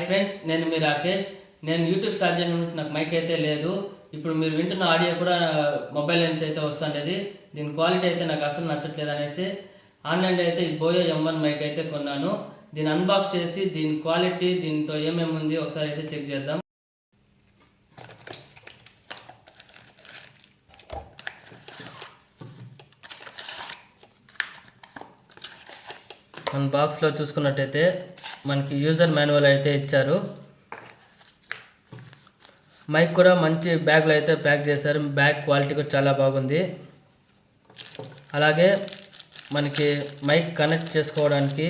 Friends, నేను మీ రాకేష్. నేను YouTube start చేయడం నుంచి నాకు మైక్ అయితే లేదు. ఇప్పుడు మీరు వింటున్న ఆడియో కూడా మొబైల్ నుంచి అయితే వస్తుండేది. దీని క్వాలిటీ అయితే నాకు అసలు నచ్చట్లేదు అనేసి ఆన్లైన్లో అయితే ఈ బోయో M1 మైక్ అయితే కొన్నాను. దీన్ని అన్బాక్స్ చేసి దీని క్వాలిటీ దీంతో ఏమేమి ఉంది ఒకసారి అయితే చెక్ చేద్దాం. మన బాక్స్లో చూసుకున్నట్టయితే మనకి యూజర్ మాన్యువల్ అయితే ఇచ్చారు. మైక్ కూడా మంచి బ్యాగ్లో అయితే ప్యాక్ చేశారు. బ్యాగ్ క్వాలిటీ కూడా చాలా బాగుంది. అలాగే మనకి మైక్ కనెక్ట్ చేసుకోవడానికి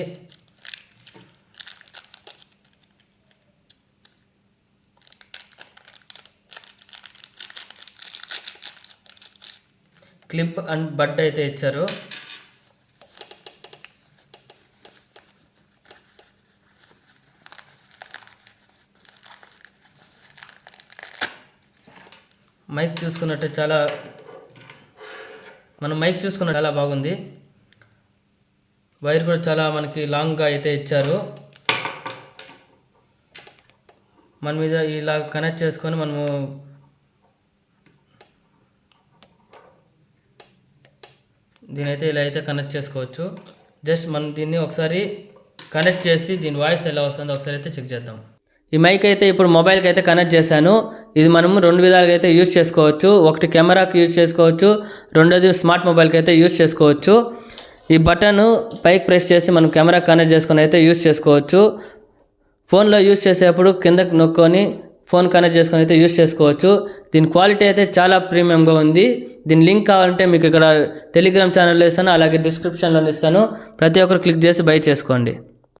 క్లిప్ అండ్ బడ్ అయితే ఇచ్చారు. మైక్ చూసుకున్నట్టు చాలా బాగుంది. వైర్ కూడా చాలా మనకి లాంగ్గా అయితే ఇచ్చారు. మన మీద ఇలా కనెక్ట్ చేసుకొని మనము దీనైతే ఇలా అయితే కనెక్ట్ చేసుకోవచ్చు. జస్ట్ మనం దీన్ని ఒకసారి కనెక్ట్ చేసి దీని వాయిస్ ఎలా వస్తుందో ఒకసారి అయితే చెక్ చేద్దాం. ఈ మైక్ అయితే ఇప్పుడు మొబైల్కి అయితే కనెక్ట్ చేశాను. ఇది మనము రెండు విధాలుగా అయితే యూజ్ చేసుకోవచ్చు. ఒకటి కెమెరాకి యూజ్ చేసుకోవచ్చు, రెండోది స్మార్ట్ మొబైల్కి అయితే యూజ్ చేసుకోవచ్చు. ఈ బటన్ పైకి ప్రెస్ చేసి మనం కెమెరాకి కనెక్ట్ చేసుకొని అయితే యూజ్ చేసుకోవచ్చు. ఫోన్లో యూజ్ చేసేటప్పుడు కిందకి నొక్కొని ఫోన్ కనెక్ట్ చేసుకొని అయితే యూజ్ చేసుకోవచ్చు. దీని క్వాలిటీ అయితే చాలా ప్రీమియంగా ఉంది. దీని లింక్ కావాలంటే మీకు ఇక్కడ టెలిగ్రామ్ ఛానల్లో ఇస్తాను, అలాగే డిస్క్రిప్షన్లో ఇస్తాను. ప్రతి ఒక్కరు క్లిక్ చేసి బై చేసుకోండి.